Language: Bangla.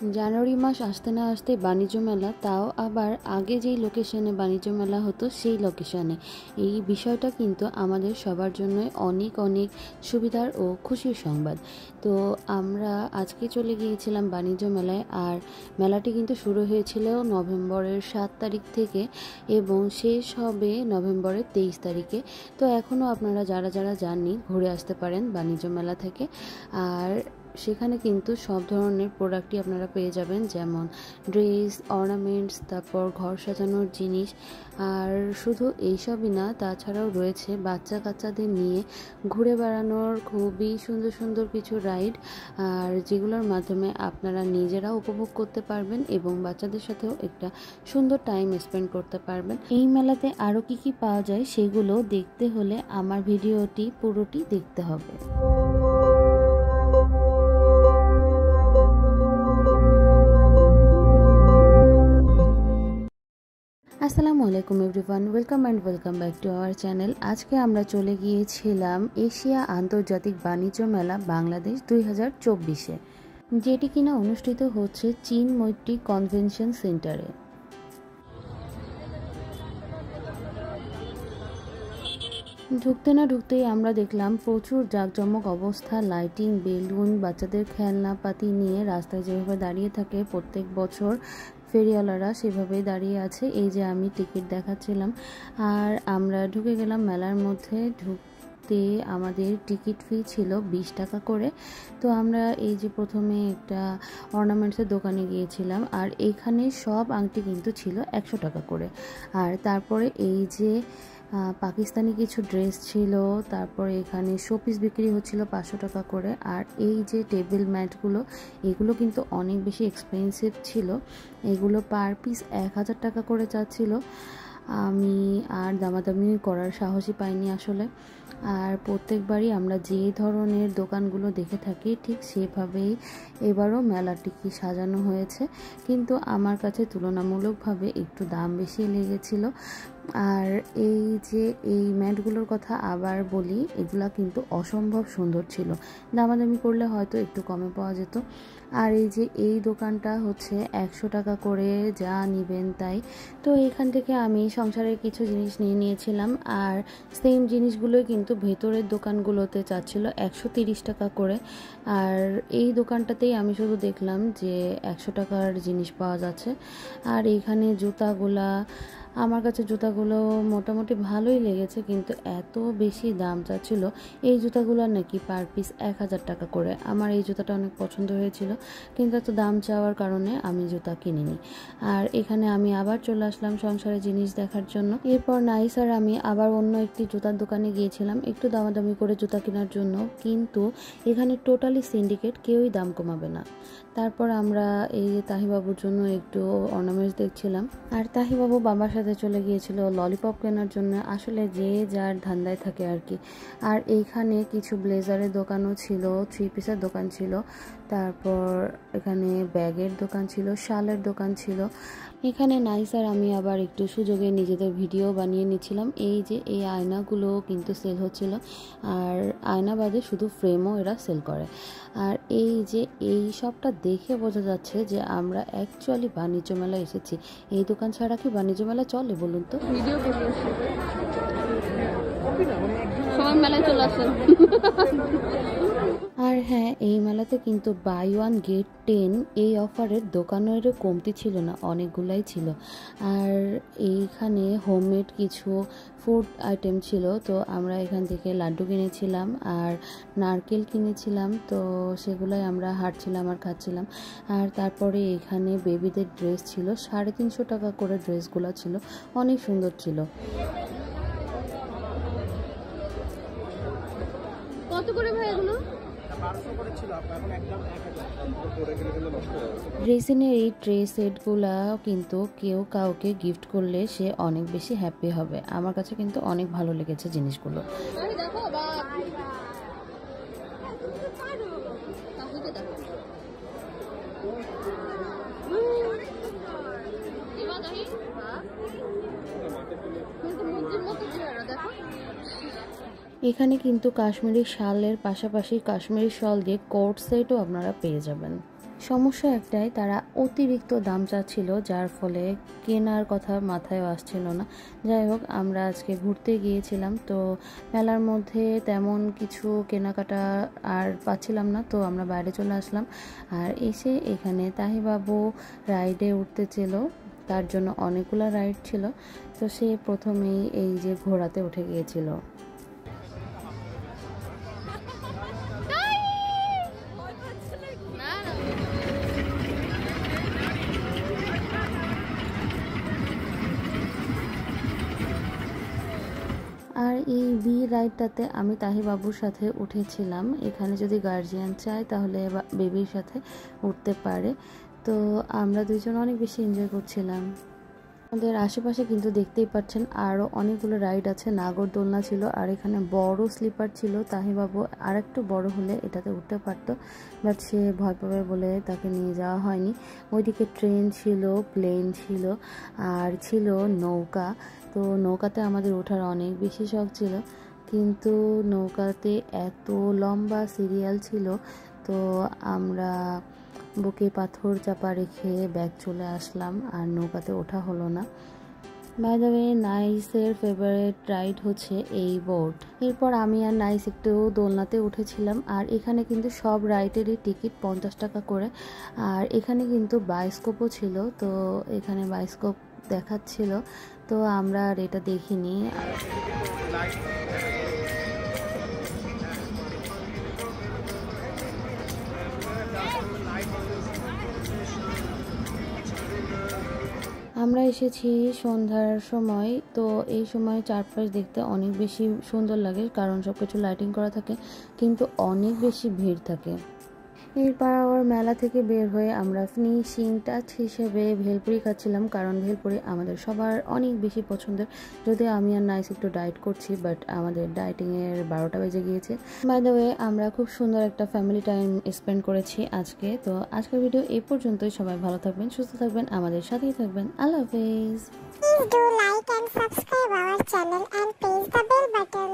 জানুয়ারি মাস আসতে না আসতে বাণিজ্য মেলা, তাও আবার আগে যেই লোকেশনে বাণিজ্য মেলা হতো সেই লোকেশনে। এই বিষয়টা কিন্তু আমাদের সবার জন্যই অনেক অনেক সুবিধার ও খুশির সংবাদ। তো আমরা আজকে চলে গিয়েছিলাম বাণিজ্য মেলায়, আর মেলাটি কিন্তু শুরু হয়েছিল নভেম্বরের 7 তারিখ থেকে এবং শেষ হবে নভেম্বরের 23 তারিখে। তো এখনও আপনারা যারা যারা যাননি ঘুরে আসতে পারেন বাণিজ্য মেলা থেকে। আর সেখানে কিন্তু সব ধরনের প্রোডাক্টই আপনারা পেয়ে যাবেন, যেমন ড্রেস, অর্নামেন্টস, তারপর ঘর সাজানোর জিনিস। আর শুধু এইসবই না, তাছাড়াও রয়েছে বাচ্চা কাচ্চাদের নিয়ে ঘুরে বেড়ানোর খুবই সুন্দর সুন্দর কিছু রাইড, আর যেগুলোর মাধ্যমে আপনারা নিজেরাও উপভোগ করতে পারবেন এবং বাচ্চাদের সাথেও একটা সুন্দর টাইম স্পেন্ড করতে পারবেন। এই মেলাতে আরও কি কি পাওয়া যায় সেগুলো দেখতে হলে আমার ভিডিওটি পুরোটি দেখতে হবে। আসসালামু আলাইকুম everyone, welcome back to our channel. আজকে আমরা চলে গিয়েছিলাম এশিয়া আন্তর্জাতিক বাণিজ্য মেলা বাংলাদেশ 2024-এ, যেটি কিনা অনুষ্ঠিত হচ্ছে চীন মৈত্রী কনভেনশন সেন্টারে। ঢুকতে না ঢুকতেই আমরা দেখলাম প্রচুর জাঁকজমক অবস্থা, লাইটিং, বেলুন, বাচ্চাদের খেলনাপাতি নিয়ে রাস্তায় যেভাবে দাঁড়িয়ে থাকে প্রত্যেক বছর ফেরিওয়ালারা সেভাবেই দাঁড়িয়ে আছে। এই যে আমি টিকিট দেখাচ্ছিলাম, আর আমরা ঢুকে গেলাম মেলার মধ্যে। ঢুকতে আমাদের টিকিট ফি ছিল 20 টাকা করে। তো আমরা এই যে প্রথমে একটা অর্নামেন্টসের দোকানে গিয়েছিলাম, আর এখানে সব আংটি কিন্তু ছিল 100 টাকা করে। আর তারপরে এই যে পাকিস্তানি কিছু ড্রেস ছিল, তারপরে এখানে শোপিস বিক্রি হচ্ছিল 500 টাকা করে। আর এই যে টেবিল ম্যাটগুলো, এগুলো কিন্তু অনেক বেশি এক্সপেন্সিভ ছিল, এগুলো পার পিস 1000 টাকা করে চাচ্ছিল। আমি আর দামাদামি করার সাহসই পাইনি আসলে। আর প্রত্যেকবারই আমরা যে ধরনের দোকানগুলো দেখে থাকি ঠিক সেভাবেই এবারও মেলাটিকে সাজানো হয়েছে, কিন্তু আমার কাছে তুলনামূলকভাবে একটু দাম বেশি লেগেছিল। আর এই যে এই ম্যাটগুলোর কথা আবার বলি, এগুলা কিন্তু অসম্ভব সুন্দর ছিল, দামাদামি করলে হয়তো একটু কমে পাওয়া যেত। আর এই যে এই দোকানটা হচ্ছে 100 টাকা করে, যা নিবেন তাই। তো এখান থেকে আমি সংসারের কিছু জিনিস নিয়ে নিয়েছিলাম, আর সেম জিনিসগুলোই কিন্তু ভেতরের দোকানগুলোতে চাচ্ছিল 130 টাকা করে। আর এই দোকানটাতেই আমি শুধু দেখলাম যে 100 টাকার জিনিস পাওয়া যাচ্ছে। আর এইখানে জুতাগুলা, আমার কাছে জুতাগুলো মোটামুটি ভালোই লেগেছে, কিন্তু এত বেশি দাম চাচ্ছিল। এই জুতাগুলো নাকি পার পিস 1000 টাকা করে। আমার এই জুতাটা অনেক পছন্দ হয়েছিল, কিন্তু এত দাম চাওয়ার কারণে আমি জুতা কিনিনি। আর এখানে আমি আবার চলে আসলাম সংসারের জিনিস দেখার জন্য। এরপর নাইস আর আমি আবার অন্য একটি জুতার দোকানে গিয়েছিলাম একটু দামাদামি করে জুতা কেনার জন্য, কিন্তু এখানে টোটালি সিন্ডিকেট, কেউই দাম কমাবে না। তারপর আমরা এই যে তাহিবাবুর জন্য একটু অর্নামেন্টস দেখছিলাম, আর তাহিবাবু বাবার সাথে চলে গিয়েছিল ললিপপ কেনার জন্য। আসলে যে যার ধান্দায় থাকে আর কি। আর এইখানে কিছু ব্লেজারের দোকানও ছিল, 3 পিসের দোকান ছিল, তারপর এখানে ব্যাগের দোকান ছিল, শালের দোকান ছিল। এখানে নাইস আর আমি আবার একটু সুযোগে নিজেদের ভিডিও বানিয়ে নিচ্ছিলাম। এই যে এই আয়নাগুলো কিন্তু সেল হচ্ছিল, আর আয়না বাদে শুধু ফ্রেমও এরা সেল করে। আর এই যে এই সবটা দেখে বোঝা যাচ্ছে যে আমরা অ্যাকচুয়ালি বাণিজ্য মেলা এসেছি। এই দোকান ছাড়া কি বাণিজ্য মেলা চলে বলুন তো? ভিডিও সবাই মেলায় চলে আসেন। আর হ্যাঁ, এই মেলাতে কিন্তু বাই 1 গেট 10 এই অফারের দোকানেরও কমতি ছিল না, অনেকগুলাই ছিল। আর এইখানে হোমমেড কিছু ফুড আইটেম ছিল, তো আমরা এখান থেকে লাড্ডু কিনেছিলাম আর নারকেল কিনেছিলাম, তো সেগুলাই আমরা হাঁটছিলাম আর খাচ্ছিলাম। আর তারপরে এখানে বেবিদের ড্রেস ছিল, 350 টাকা করে ড্রেসগুলো ছিল, অনেক সুন্দর ছিল। কত করে ভাই এগুলো? রেজিনের এই ট্রে সেটগুলা কিন্তু কেউ কাউকে গিফট করলে সে অনেক বেশি হ্যাপি হবে। আমার কাছে কিন্তু অনেক ভালো লেগেছে জিনিসগুলো। এখানে কিন্তু কাশ্মীরি শালের পাশাপাশি কাশ্মীরি শাল দিয়ে কোট সেটও আপনারা পেয়ে যাবেন। সমস্যা একটাই, তারা অতিরিক্ত দাম চাচ্ছিল, যার ফলে কেনার কথা মাথায় আসছিল না। যাই হোক, আমরা আজকে ঘুরতে গিয়েছিলাম, তো মেলার মধ্যে তেমন কিছু কেনাকাটা আর পাচ্ছিলাম না, তো আমরা বাইরে চলে আসলাম। আর এসে এখানে তাহিবাবু রাইডে উঠতেছিল, তার জন্য অনেকগুলো রাইড ছিল, তো সে প্রথমেই এই যে ঘোড়াতে উঠে গিয়েছিল। আর এই বি রাইডটাতে আমি তাহিবাবুর সাথে উঠেছিলাম। এখানে যদি গার্জিয়ান চায় তাহলে বেবির সাথে উঠতে পারে, তো আমরা দুইজন অনেক বেশি এনজয় করছিলাম। আমাদের আশেপাশে কিন্তু দেখতেই পাচ্ছেন আরও অনেকগুলো রাইড আছে। নাগরদোলনা ছিল, আর এখানে বড় স্লিপার ছিল। তাহিবাবু আর একটু বড় হলে এটাতে উঠতে পারতো, বাট সে ভয় পাবে বলে তাকে নিয়ে যাওয়া হয়নি। ওইদিকে ট্রেন ছিল, প্লেন ছিল, আর ছিল নৌকা। তো নৌকাতে আমাদের ওঠার অনেক বেশি শখ ছিল, কিন্তু নৌকাতে এত লম্বা সিরিয়াল ছিল, তো আমরা বুকে পাথর চাপা রেখে ব্যাগ চলে আসলাম, আর নৌকাতে ওঠা হলো না। বাই দ্য ওয়ে, নাইসের ফেভারিট রাইড হচ্ছে এই বোট। এরপর আমি আর নাইস একটু দোলনাতে উঠেছিলাম, আর এখানে কিন্তু সব রাইডেরই টিকিট 50 টাকা করে। আর এখানে কিন্তু বায়োস্কোপও ছিল, তো এখানে বায়োস্কোপ দেখাচ্ছিল, তো আমরা আর এটা দেখিনি। আমরা এসেছি সন্ধ্যার সময়, তো এই সময় চারপাশ দেখতে অনেক বেশি সুন্দর লাগে, কারণ সব কিছু লাইটিং করা থাকে, কিন্তু অনেক বেশি ভিড় থাকে। এরপর আবার মেলা থেকে বের হয়ে আমরা ফিনিশিং টাচ হিসেবে ভেলপুরি খাচ্ছিলাম, কারণ ভেলপুরি আমাদের সবার অনেক বেশি পছন্দের। যদিও আমি আর নাইস একটু ডায়েট করছি, বাট আমাদের ডায়েটিংয়ের 12টা বেজে গিয়েছে। বাই দ্য ওয়ে, আমরা খুব সুন্দর একটা ফ্যামিলি টাইম স্পেন্ড করেছি আজকে। তো আজকের ভিডিও এই পর্যন্তই। সবাই ভালো থাকবেন, সুস্থ থাকবেন, আমাদের সাথেই থাকবেন। আল্লাহ হাফেজ। Please do like and subscribe our channel and press the bell button.